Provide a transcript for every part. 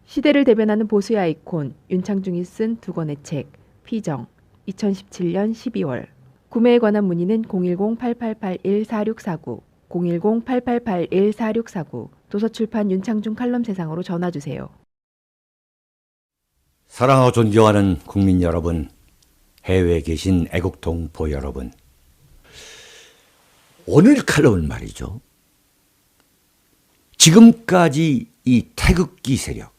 시대를 대변하는 보수의 아이콘 윤창중이 쓴 두 권의 책 피정 2017년 12월 구매에 관한 문의는 010-8881-4649 010-8881-4649 도서출판 윤창중 칼럼세상으로 전화주세요. 사랑하고 존경하는 국민 여러분, 해외에 계신 애국동포 여러분, 오늘 칼럼은 말이죠. 지금까지 이 태극기 세력,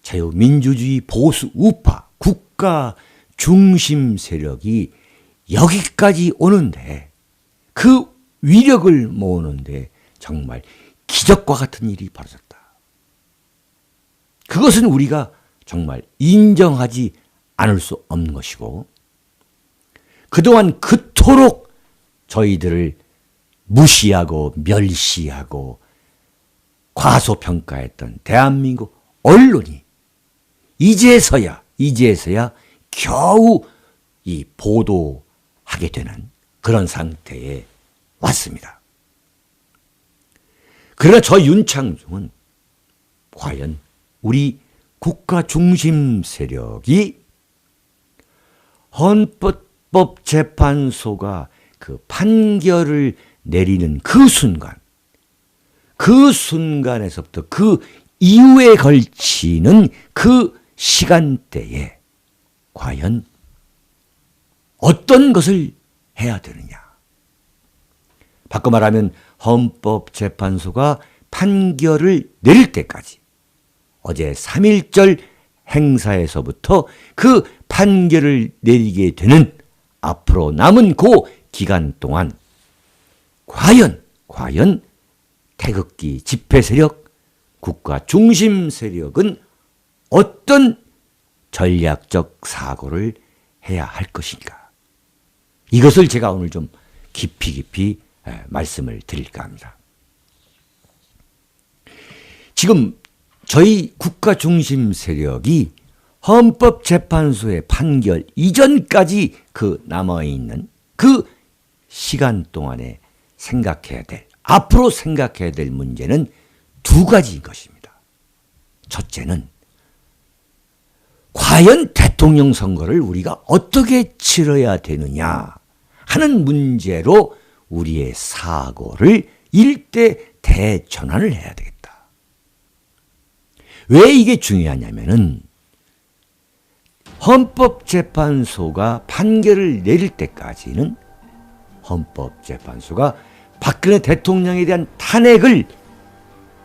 자유민주주의 보수 우파, 국가 중심 세력이 여기까지 오는데 그 위력을 모으는데 정말 기적과 같은 일이 벌어졌다. 그것은 우리가 정말 인정하지 않을 수 없는 것이고, 그동안 그토록 저희들을 무시하고 멸시하고 과소평가했던 대한민국 언론이 이제서야 겨우 이 보도하게 되는 그런 상태에 왔습니다. 그러나 저 윤창중은 과연 우리 국가 중심 세력이 헌법재판소가 그 판결을 내리는 그 순간에서부터 그 이후에 걸치는 그 시간대에 과연 어떤 것을 해야 되느냐. 바꿔 말하면 헌법재판소가 판결을 내릴 때까지, 어제 3.1절 행사에서부터 그 판결을 내리게 되는 앞으로 남은 그 기간 동안 과연 태극기 집회 세력, 국가 중심 세력은 어떤 전략적 사고를 해야 할 것인가. 이것을 제가 오늘 좀 깊이 말씀을 드릴까 합니다. 지금 저희 국가 중심 세력이 헌법재판소의 판결 이전까지 그 남아있는 그 시간 동안에 앞으로 생각해야 될 문제는 두 가지인 것입니다. 첫째는 과연 대통령 선거를 우리가 어떻게 치러야 되느냐 하는 문제로 우리의 사고를 일대 대전환을 해야 되겠다. 왜 이게 중요하냐면은 헌법재판소가 판결을 내릴 때까지는 헌법재판소가 박근혜 대통령에 대한 탄핵을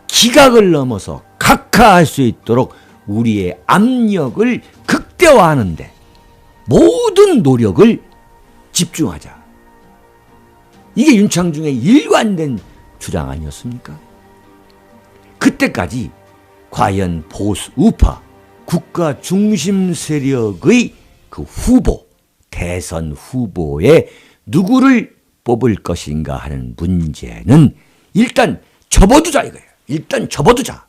기각을 넘어서 각하할 수 있도록 우리의 압력을 극대화하는데 모든 노력을 집중하자. 이게 윤창중의 일관된 주장 아니었습니까? 그때까지 과연 보수 우파 국가 중심 세력의 그 대선 후보에 누구를 뽑을 것인가 하는 문제는 일단 접어두자 이거예요. 일단 접어두자.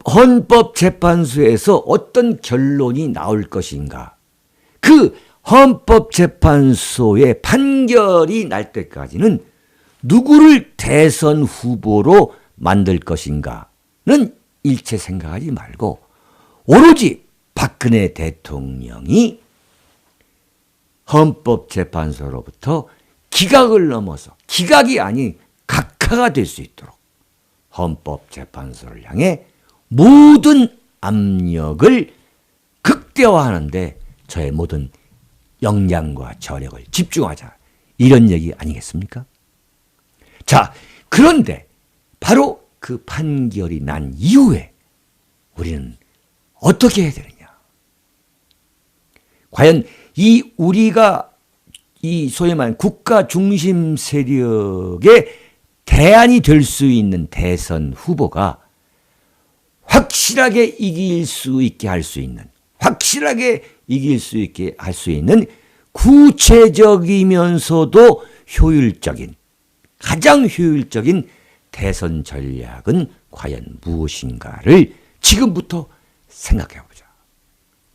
헌법재판소에서 어떤 결론이 나올 것인가. 그 헌법재판소의 판결이 날 때까지는 누구를 대선 후보로 만들 것인가는 일체 생각하지 말고 오로지 박근혜 대통령이 헌법재판소로부터 기각을 넘어서 기각이 아닌 각하가 될 수 있도록 헌법재판소를 향해 모든 압력을 극대화하는데 저의 모든 역량과 저력을 집중하자. 이런 얘기 아니겠습니까? 자, 그런데 바로 그 판결이 난 이후에 우리는 어떻게 해야 되느냐? 과연 우리가 소위 말하는 국가 중심 세력의 대안이 될 수 있는 대선 후보가 확실하게 이길 수 있게 할 수 있는, 구체적이면서도 가장 효율적인 대선 전략은 과연 무엇인가를 지금부터 생각해보자.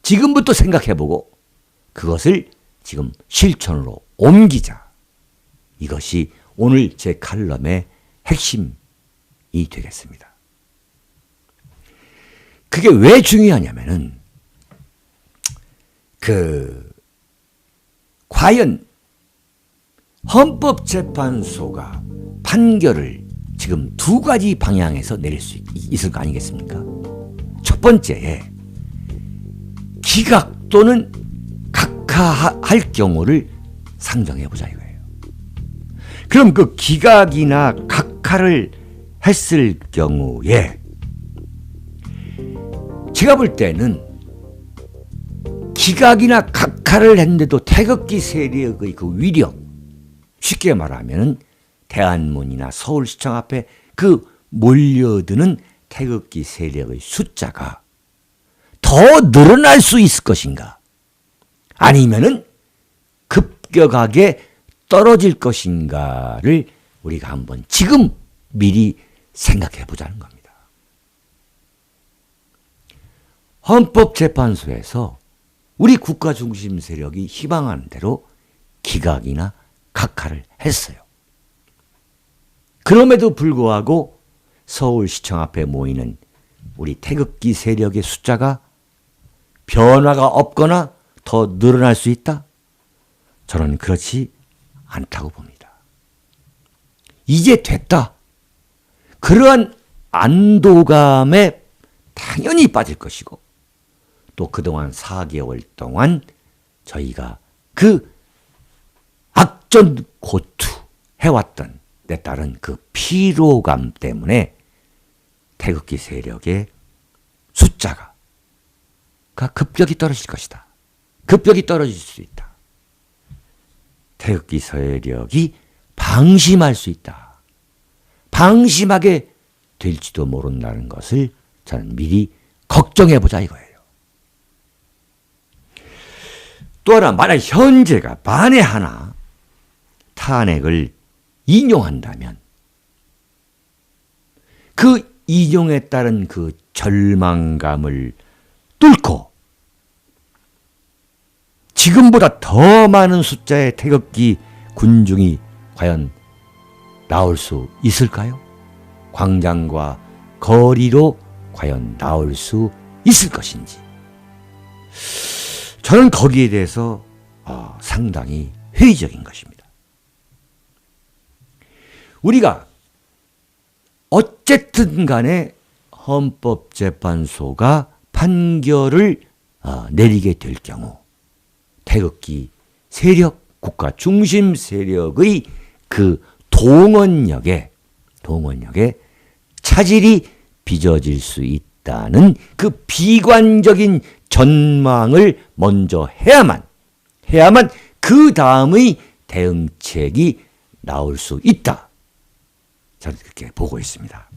지금부터 생각해보고 그것을 지금 실천으로 옮기자. 이것이 오늘 제 칼럼의 핵심이 되겠습니다. 그게 왜 중요하냐면은 과연 헌법재판소가 판결을 지금 두 가지 방향에서 내릴 수 있을 거 아니겠습니까? 첫 번째에 기각 또는 각하할 경우를 상정해보자 이거예요. 그럼 그 기각이나 각하를 했을 경우에 제가 볼 때는 기각이나 각하를 했는데도 태극기 세력의 그 위력, 쉽게 말하면 대한문이나 서울시청 앞에 그 몰려드는 태극기 세력의 숫자가 더 늘어날 수 있을 것인가, 아니면은 급격하게 떨어질 것인가를 우리가 한번 지금 미리 생각해 보자는 겁니다. 헌법재판소에서 우리 국가 중심 세력이 희망하는 대로 기각이나 각하를 했어요. 그럼에도 불구하고 서울시청 앞에 모이는 우리 태극기 세력의 숫자가 변화가 없거나 더 늘어날 수 있다? 저는 그렇지 않다고 봅니다. 이제 됐다. 그러한 안도감에 당연히 빠질 것이고, 또 그동안 4개월 동안 저희가 그 악전고투 해왔던 데 따른 그 피로감 때문에 태극기 세력의 숫자가 급격히 떨어질 것이다. 급격히 떨어질 수 있다. 태극기 세력이 방심할 수 있다. 방심하게 될지도 모른다는 것을 저는 미리 걱정해보자 이거예요. 또 하나, 만약 현재가 만에 하나 탄핵을 인용한다면 그 인용에 따른 그 절망감을 뚫고 지금보다 더 많은 숫자의 태극기 군중이 과연 나올 수 있을까요? 광장과 거리로 과연 나올 수 있을 것인지, 저는 거기에 대해서 상당히 회의적인 것입니다. 우리가 어쨌든 간에 헌법재판소가 판결을 내리게 될 경우 태극기 세력, 국가 중심 세력의 그 동원력에 차질이 빚어질 수 있다는 그 비관적인 전망을 먼저 해야만 그 다음의 대응책이 나올 수 있다. 저는 그렇게 보고 있습니다.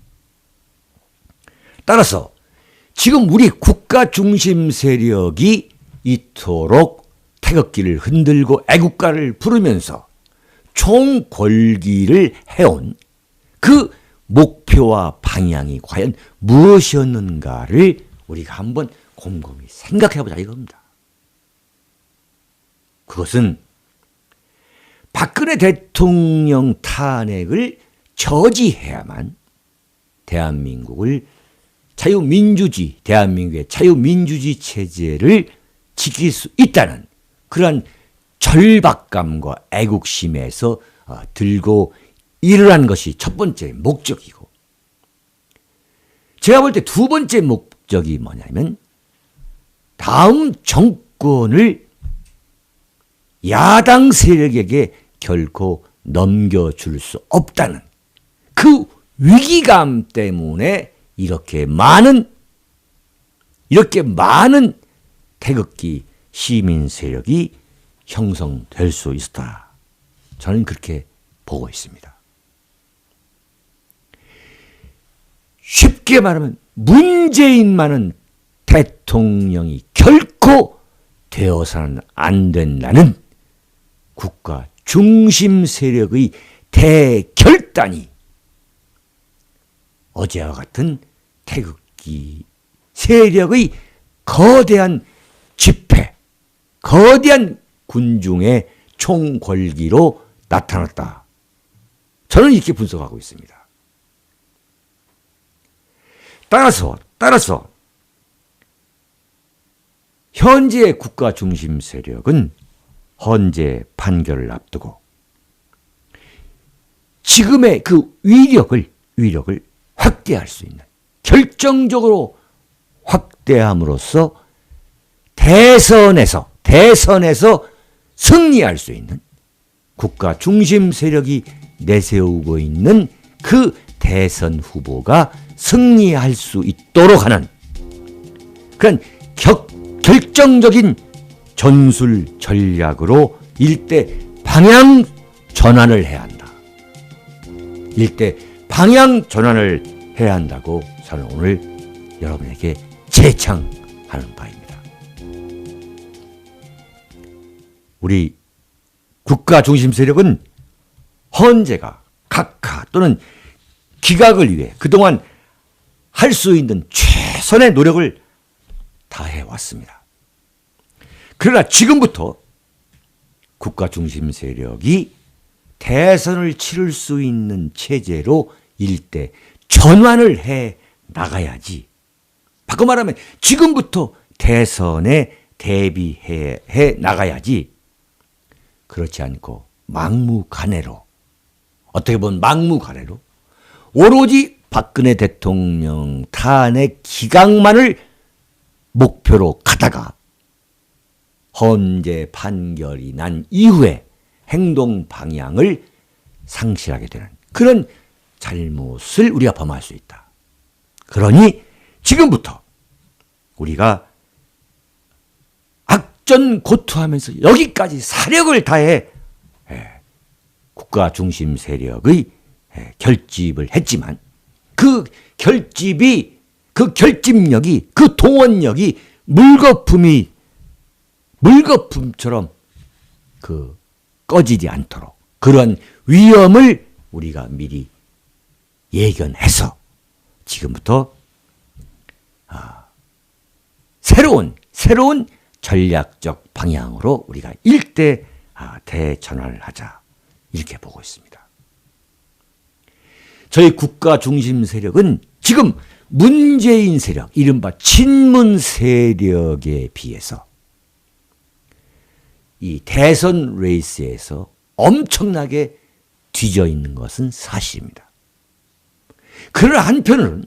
따라서 지금 우리 국가 중심 세력이 이토록 태극기를 흔들고 애국가를 부르면서 총궐기를 해온 그 목표와 방향이 과연 무엇이었는가를 우리가 한번 곰곰이 생각해보자 이겁니다. 그것은 박근혜 대통령 탄핵을 저지해야만 대한민국의 자유민주주의 체제를 지킬 수 있다는 그러한 절박감과 애국심에서 들고 일어난 것이 첫 번째 목적이고, 제가 볼 때 두 번째 목적이 뭐냐면 다음 정권을 야당 세력에게 결코 넘겨줄 수 없다는 그 위기감 때문에 이렇게 많은 태극기 시민 세력이 형성될 수 있었다. 저는 그렇게 보고 있습니다. 쉽게 말하면 문재인만은 대통령이 결코 되어서는 안 된다는 국가 중심 세력의 대결단이 어제와 같은 태극기 세력의 거대한 집회, 거대한 군중의 총궐기로 나타났다. 저는 이렇게 분석하고 있습니다. 따라서 현재의 국가 중심 세력은 헌재 판결을 앞두고 지금의 그 위력을 확대할 수 있는, 결정적으로 확대함으로써 대선에서 승리할 수 있는, 국가 중심 세력이 내세우고 있는 그 대선 후보가 승리할 수 있도록 하는 그런 결정적인 전술 전략으로 일대 방향 전환을 해야 한다. 일대 방향 전환을 해야 한다고 저는 오늘 여러분에게 제창하는 바입니다. 우리 국가 중심 세력은 헌재가 각하 또는 기각을 위해 그동안 할 수 있는 최선의 노력을 다해왔습니다. 그러나 지금부터 국가 중심 세력이 대선을 치를 수 있는 체제로 일대 전환을 해 나가야지. 바꿔 말하면 지금부터 대선에 대비해 나가야지. 그렇지 않고 막무가내로, 어떻게 보면 막무가내로 오로지 박근혜 대통령 탄핵 기각만을 목표로 가다가 헌재 판결이 난 이후에 행동 방향을 상실하게 되는 그런 잘못을 우리가 범할 수 있다. 그러니 지금부터 우리가 악전고투하면서 여기까지 사력을 다해 국가 중심 세력의 결집을 했지만 그 결집이, 그 결집력이, 그 동원력이 물거품처럼 꺼지지 않도록 그런 위험을 우리가 미리 예견해서 지금부터 새로운 전략적 방향으로 우리가 일대 대전환을 하자, 이렇게 보고 있습니다. 저희 국가 중심 세력은 지금 문재인 세력, 이른바 친문 세력에 비해서 이 대선 레이스에서 엄청나게 뒤져 있는 것은 사실입니다. 그러나 한편으로는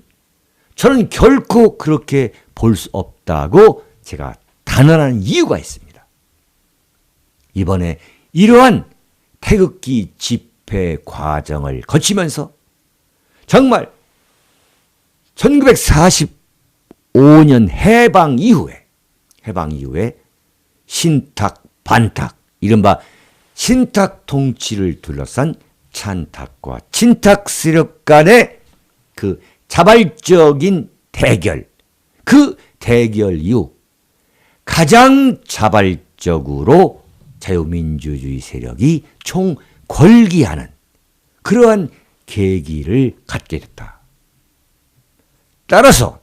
저는 결코 그렇게 볼 수 없다고 제가 단언하는 이유가 있습니다. 이번에 이러한 태극기 집회 과정을 거치면서 정말 1945년 해방 이후에 신탁, 반탁, 이른바 신탁 통치를 둘러싼 찬탁과 친탁 세력 간의 그 자발적인 대결, 그 대결 이후 가장 자발적으로 자유민주주의 세력이 총궐기하는 그러한 계기를 갖게 됐다. 따라서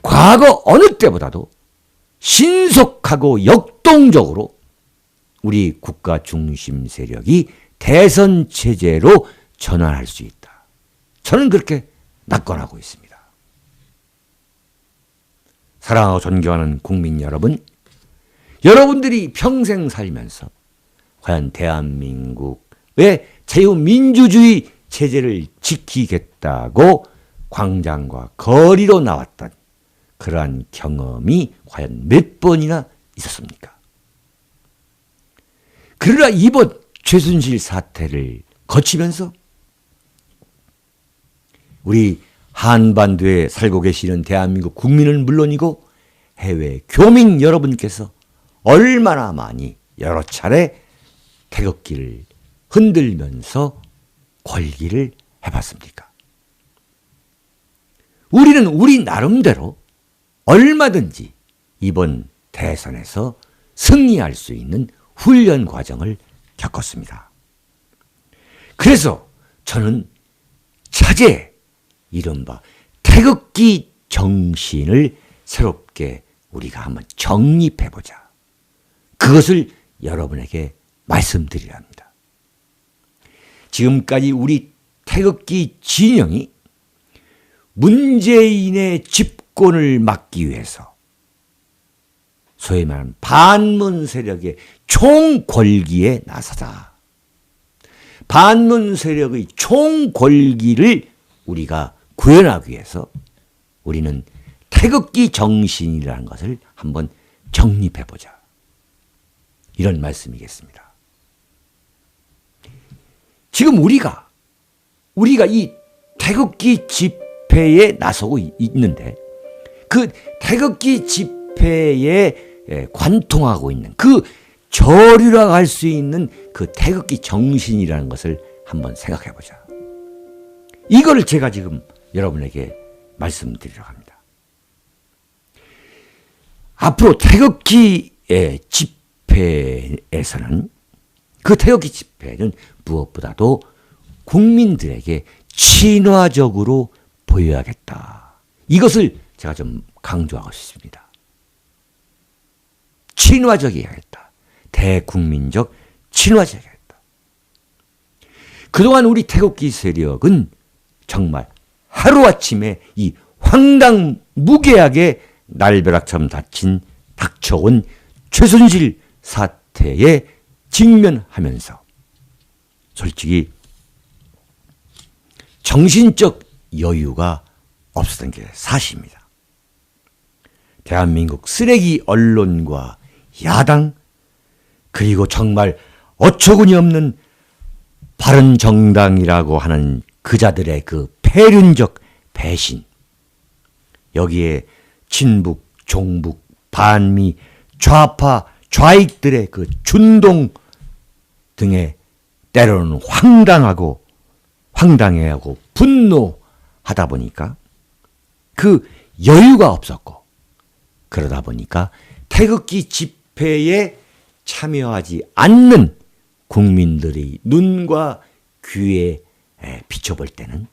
과거 어느 때보다도 신속하고 역동적으로 우리 국가 중심 세력이 대선 체제로 전환할 수 있다. 저는 그렇게 낙관하고 있습니다. 사랑하고 존경하는 국민 여러분, 여러분들이 평생 살면서 과연 대한민국의 자유민주주의 체제를 지키겠다고 광장과 거리로 나왔던 그러한 경험이 과연 몇 번이나 있었습니까? 그러나 이번 최순실 사태를 거치면서 우리 한반도에 살고 계시는 대한민국 국민은 물론이고 해외 교민 여러분께서 얼마나 많이 여러 차례 태극기를 흔들면서 궐기를 해봤습니까? 우리는 우리 나름대로 얼마든지 이번 대선에서 승리할 수 있는 훈련 과정을 겪었습니다. 그래서 저는 차제 이른바 태극기 정신을 새롭게 우리가 한번 정립해보자. 그것을 여러분에게 말씀드리려 합니다. 지금까지 우리 태극기 진영이 문재인의 집권을 막기 위해서 소위 말하는 반문 세력의 총궐기에 나서자. 반문 세력의 총궐기를 우리가 구현하기 위해서 우리는 태극기 정신이라는 것을 한번 정립해보자. 이런 말씀이겠습니다. 지금 우리가 이 태극기 집회에 나서고 있는데 그 태극기 집회에 관통하고 있는 그 저류라고 할 수 있는 그 태극기 정신이라는 것을 한번 생각해보자. 이거를 제가 지금 여러분에게 말씀드리려 합니다. 앞으로 태극기 집회에서는 그 태극기 집회는 무엇보다도 국민들에게 친화적으로 보여야겠다. 이것을 제가 좀 강조하고 싶습니다. 친화적이어야겠다. 대국민적 친화적이어야겠다. 그동안 우리 태극기 세력은 정말 하루아침에 이 황당무계하게 날벼락처럼 닥쳐온 최순실 사태에 직면하면서 솔직히 정신적 여유가 없었던 게 사실입니다. 대한민국 쓰레기 언론과 야당 그리고 정말 어처구니 없는 바른정당이라고 하는 그자들의 그 폐륜적 배신, 여기에 친북, 종북, 반미, 좌파, 좌익들의 그 준동 등의 때로는 황당해하고 분노하다 보니까 그 여유가 없었고, 그러다 보니까 태극기 집회에 참여하지 않는 국민들의 눈과 귀에 비춰볼 때는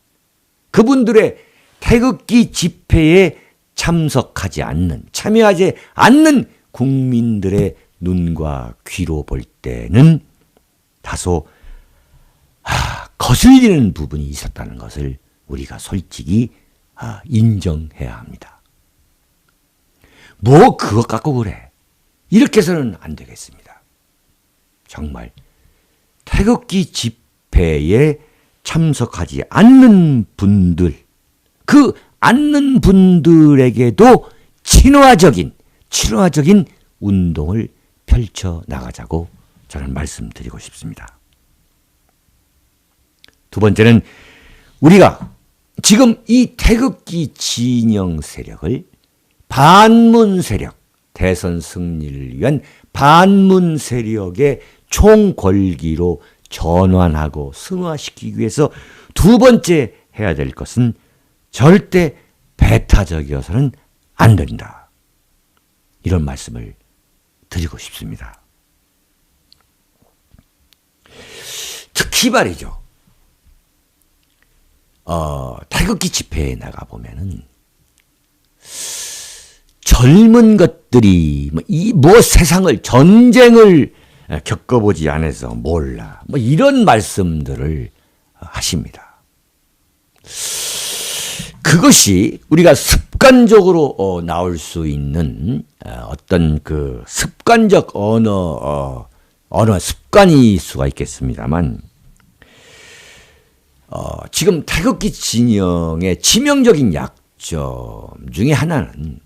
그분들의 태극기 집회에 참여하지 않는 국민들의 눈과 귀로 볼 때는 다소 거슬리는 부분이 있었다는 것을 우리가 솔직히 인정해야 합니다. 뭐 그것 갖고 그래. 이렇게 해서는 안 되겠습니다. 정말 태극기 집회에 참석하지 않는 분들, 그 않는 분들에게도 친화적인 운동을 펼쳐 나가자고 저는 말씀드리고 싶습니다. 두 번째는 우리가 지금 이 태극기 진영 세력을 반문 세력, 대선 승리를 위한 반문 세력의 총궐기로 전환하고 승화시키기 위해서 두 번째 해야 될 것은 절대 배타적이어서는 안 된다. 이런 말씀을 드리고 싶습니다. 특히 말이죠. 태극기 집회에 나가보면은 젊은 것들이 세상을 전쟁을 겪어보지 않아서 몰라. 이런 말씀들을 하십니다. 그것이 우리가 습관적으로 나올 수 있는 어떤 그 습관적 언어 습관일 수가 있겠습니다만, 지금 태극기 진영의 치명적인 약점 중에 하나는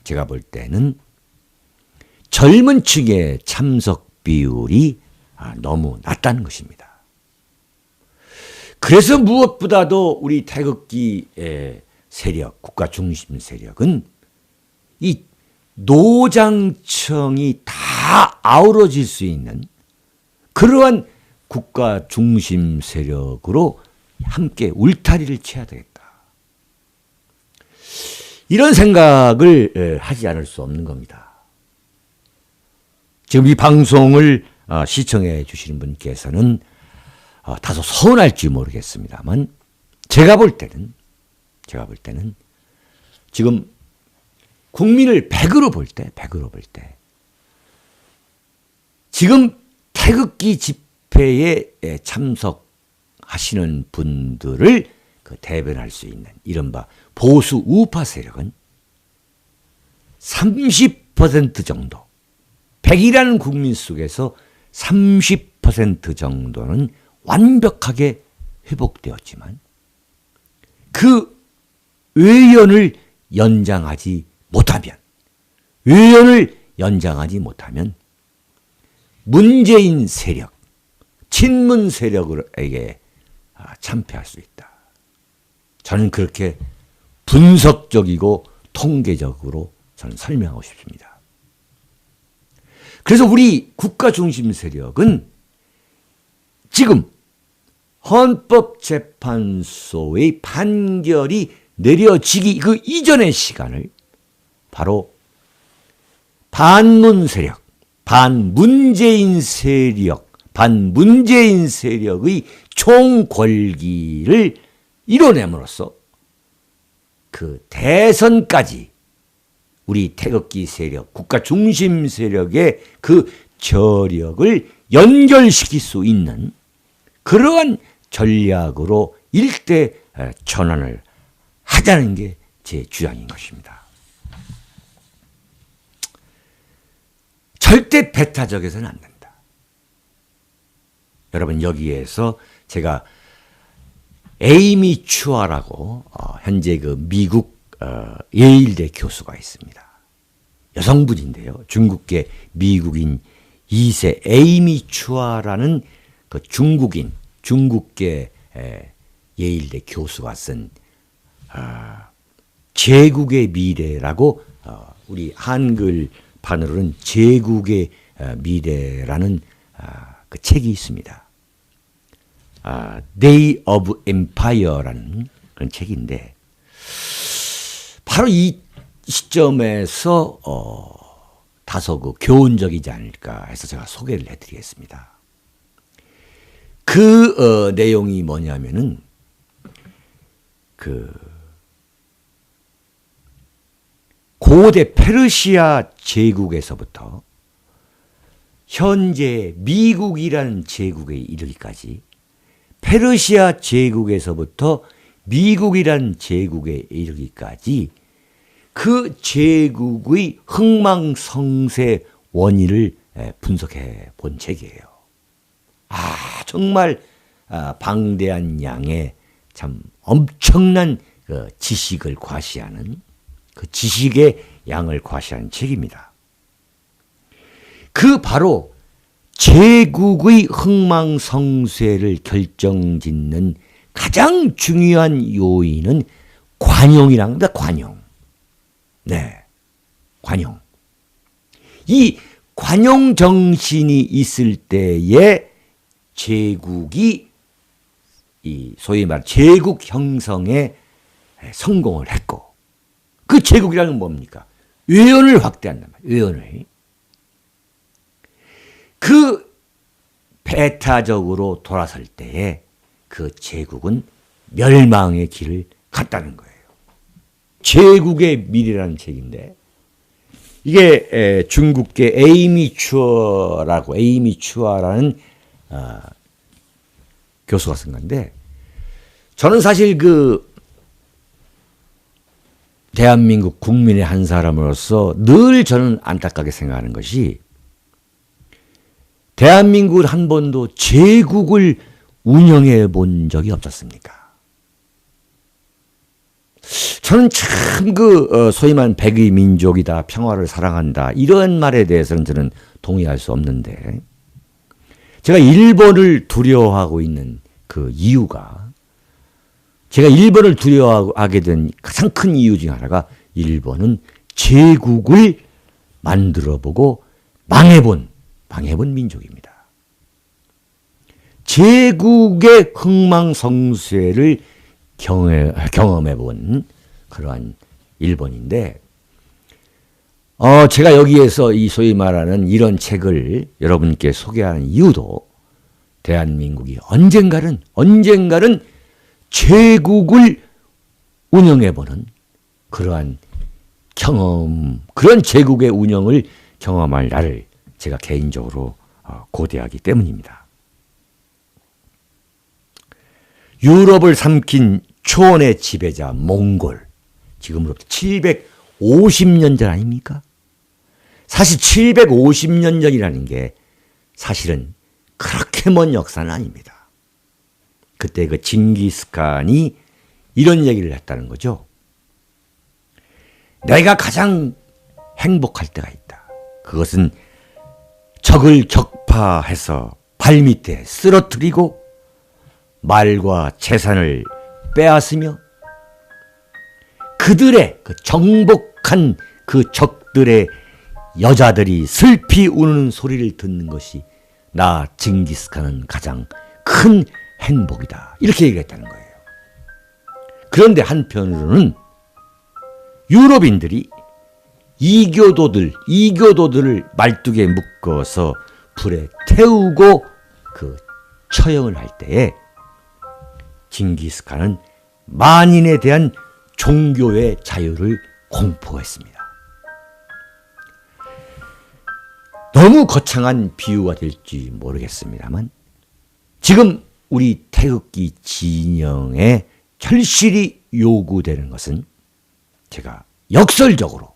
제가 볼 때는 젊은 층의 참석 비율이 너무 낮다는 것입니다. 그래서 무엇보다도 우리 태극기 세력, 국가 중심 세력은 이 노장층이 다 아우러질 수 있는 그러한 국가 중심 세력으로 함께 울타리를 쳐야 되겠다. 이런 생각을 하지 않을 수 없는 겁니다. 지금 이 방송을 시청해 주시는 분께서는 다소 서운할지 모르겠습니다만, 제가 볼 때는 지금 국민을 100으로 볼 때 지금 태극기 집회에 참석하시는 분들을 대변할 수 있는 이른바 보수 우파 세력은 30% 정도, 100이라는 국민 속에서 30% 정도는 완벽하게 회복되었지만 그 외연을 연장하지 못하면 문재인 세력, 친문 세력에게 참패할 수 있다. 저는 그렇게 분석적이고 통계적으로 저는 설명하고 싶습니다. 그래서 우리 국가 중심 세력은 지금 헌법재판소의 판결이 내려지기 그 이전의 시간을 바로 반문 세력의 총궐기를 이뤄냄으로써 그 대선까지 우리 태극기 세력, 국가 중심 세력의 그 저력을 연결시킬 수 있는 그러한 전략으로 일대 전환을 하자는 게 제 주장인 것입니다. 절대 배타적에서는 안 된다. 여러분, 여기에서 제가 에이미 추아라고 현재 그 미국 예일대 교수가 있습니다. 여성분인데요. 중국계 미국인 2세 에이미 추아라는 그 중국계 예일대 교수가 쓴 제국의 미래라고 우리 한글판으로는 제국의 미래라는 그 책이 있습니다. Day of Empire라는 그런 책인데 바로 이 시점에서 다소 그 교훈적이지 않을까 해서 제가 소개를 해드리겠습니다. 그 내용이 뭐냐면은 그 고대 페르시아 제국에서부터 현재 미국이라는 제국에 이르기까지 페르시아 제국에서부터 미국이라는 제국에 이르기까지 그 제국의 흥망성쇠 원인을 분석해 본 책이에요. 정말 방대한 양의 참 엄청난 그 지식을 과시하는 그 지식의 양을 과시하는 책입니다. 그 바로 제국의 흥망성쇠를 결정짓는 가장 중요한 요인은 관용이라는 겁니다. 관용. 네, 관용. 이 관용 정신이 있을 때에 제국이 이 소위 말 제국 형성에 성공을 했고, 그 제국이라는 건 뭡니까? 외연을 확대한단 말이에요. 외연을. 그 배타적으로 돌아설 때에 그 제국은 멸망의 길을 갔다는 거예요. 제국의 미래라는 책인데 이게 중국계 에이미 추아라는 교수가 쓴 건데, 저는 사실 그 대한민국 국민의 한 사람으로서 늘 저는 안타깝게 생각하는 것이, 대한민국은 한 번도 제국을 운영해 본 적이 없었습니까? 저는 참 소위 말하는 백의 민족이다, 평화를 사랑한다, 이런 말에 대해서는 저는 동의할 수 없는데, 제가 일본을 두려워하고 있는 그 이유가, 제가 일본을 두려워하게 된 가장 큰 이유 중 하나가 일본은 제국을 만들어보고 망해본 민족입니다. 제국의 흥망성쇠를 경험해본 그러한 일본인데, 제가 여기에서 이 소위 말하는 이런 책을 여러분께 소개하는 이유도 대한민국이 언젠가는 제국을 운영해보는 그러한 그런 제국의 운영을 경험할 날을 제가 개인적으로 고대하기 때문입니다. 유럽을 삼킨 초원의 지배자 몽골, 지금으로부터 750년 전 아닙니까? 사실 750년 전이라는 게 사실은 그렇게 먼 역사는 아닙니다. 그때 그 징기스칸이 이런 얘기를 했다는 거죠. 내가 가장 행복할 때가 있다. 그것은 적을 격파해서 발밑에 쓰러뜨리고 말과 재산을 빼앗으며 그들의 그 정복한 그 적들의 여자들이 슬피 우는 소리를 듣는 것이 나 징기스칸은 가장 큰 행복이다. 이렇게 얘기했다는 거예요. 그런데 한편으로는 유럽인들이 이교도들을 말뚝에 묶어서 불에 태우고 그 처형을 할 때에 징기스칸은 만인에 대한 종교의 자유를 공포했습니다. 너무 거창한 비유가 될지 모르겠습니다만 지금 우리 태극기 진영에 절실히 요구되는 것은 제가 역설적으로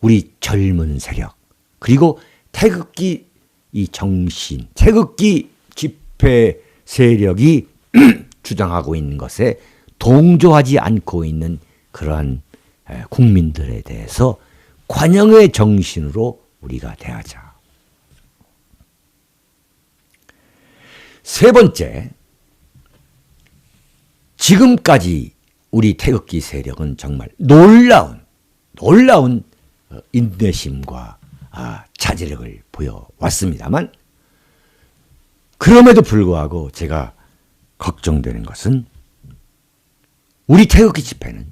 우리 젊은 세력 그리고 태극기 이 정신, 태극기 집회 세력이 주장하고 있는 것에 동조하지 않고 있는 그러한 국민들에 대해서 관용의 정신으로 우리가 대하자. 세 번째, 지금까지 우리 태극기 세력은 정말 놀라운 인내심과 자제력을 보여왔습니다만 그럼에도 불구하고 제가 걱정되는 것은 우리 태극기 집회는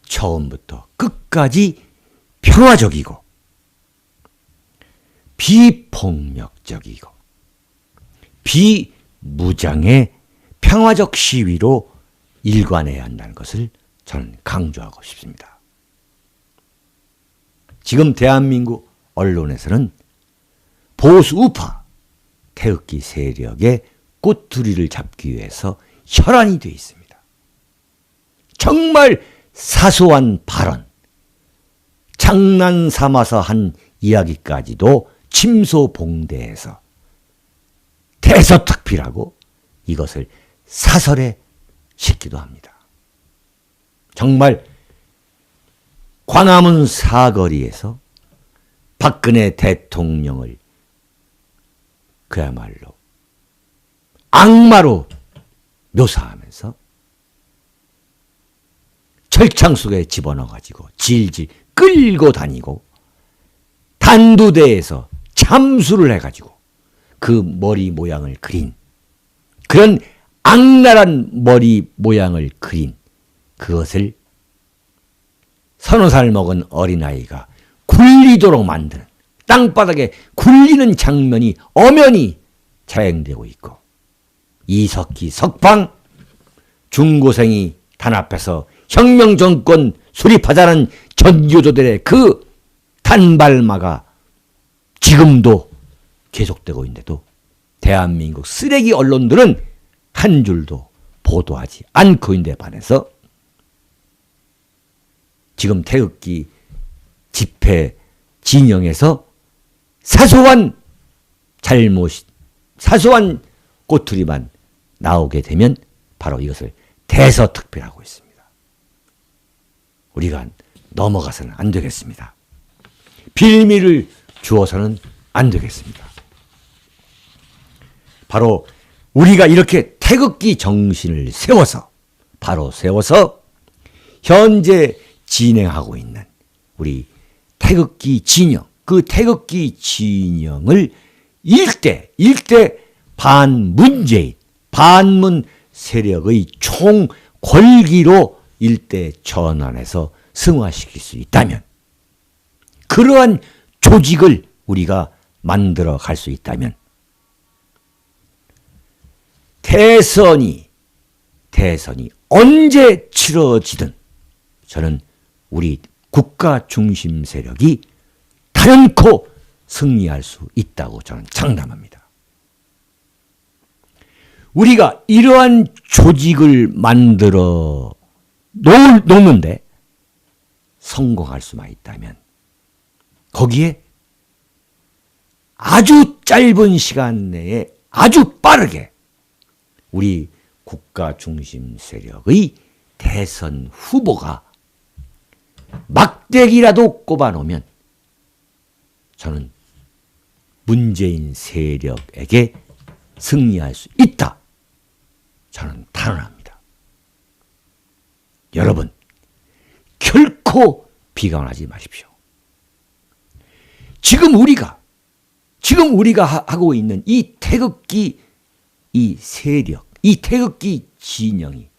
처음부터 끝까지 평화적이고 비폭력적이고 비무장의 평화적 시위로 일관해야 한다는 것을 저는 강조하고 싶습니다. 지금 대한민국 언론에서는 보수 우파 태극기 세력의 꼬투리를 잡기 위해서 혈안이 되어 있습니다. 정말 사소한 발언, 장난 삼아서 한 이야기까지도 침소봉대해서 대서특필하고 이것을 사설에 싣기도 합니다. 정말 광화문 사거리에서 박근혜 대통령을 그야말로 악마로 묘사하면서 철창 속에 집어넣어가지고 질질 끌고 다니고 단두대에서 참수를 해가지고 그 머리 모양을 그린 그런 악랄한 머리 모양을 그린 그것을 서너 살 먹은 어린아이가 굴리도록 만드는 땅바닥에 굴리는 장면이 엄연히 자행되고 있고 이석기 석방 중고생이 단합해서 혁명정권 수립하자는 전교조들의 그 단발마가 지금도 계속되고 있는데도 대한민국 쓰레기 언론들은 한 줄도 보도하지 않고 있는 데 반해서 지금 태극기 집회 진영에서 사소한 잘못, 사소한 꼬투리만 나오게 되면 바로 이것을 대서특필하고 있습니다. 우리가 넘어가서는 안 되겠습니다. 빌미를 주어서는 안 되겠습니다. 바로 우리가 이렇게 태극기 정신을 세워서 현재 진행하고 있는 우리 태극기 진영, 그 태극기 진영을 일대 반문재인, 반문 세력의 총궐기로 일대 전환해서 승화시킬 수 있다면, 그러한 조직을 우리가 만들어 갈 수 있다면, 대선이 언제 치러지든 저는 우리 국가 중심 세력이 단연코 승리할 수 있다고 저는 장담합니다. 우리가 이러한 조직을 만들어 놓는데 성공할 수만 있다면 거기에 아주 짧은 시간 내에 아주 빠르게 우리 국가 중심 세력의 대선 후보가 막대기라도 꼽아놓으면 저는 문재인 세력에게 승리할 수 있다. 저는 단언합니다. 여러분, 결코 비관하지 마십시오. 지금 우리가 하고 있는 이 태극기 이 세력, 이 태극기 진영이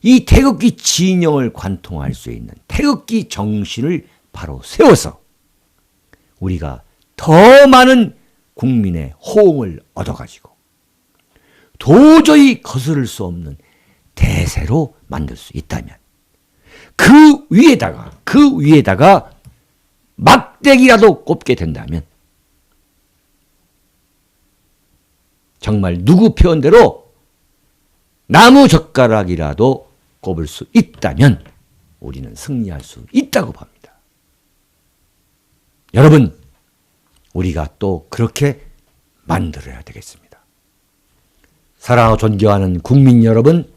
이 태극기 진영을 관통할 수 있는 태극기 정신을 바로 세워서 우리가 더 많은 국민의 호응을 얻어가지고 도저히 거스를 수 없는 대세로 만들 수 있다면 그 위에다가 막대기라도 꼽게 된다면 정말 누구 표현대로 나무 젓가락이라도 꼽을 수 있다면 우리는 승리할 수 있다고 봅니다. 여러분, 우리가 또 그렇게 만들어야 되겠습니다. 사랑하고 존경하는 국민 여러분,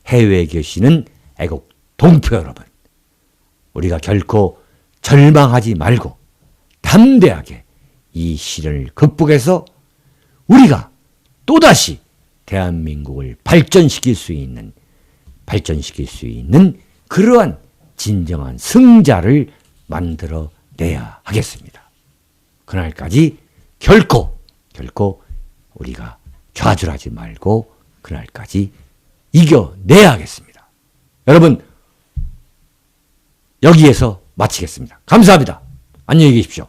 해외에 계시는 애국 동포 여러분, 우리가 결코 절망하지 말고 담대하게 이 시련을 극복해서 우리가 또다시 대한민국을 발전시킬 수 있는 그러한 진정한 승자를 만들어내야 하겠습니다. 그날까지 결코 우리가 좌절하지 말고 그날까지 이겨내야 하겠습니다. 여러분, 여기에서 마치겠습니다. 감사합니다. 안녕히 계십시오.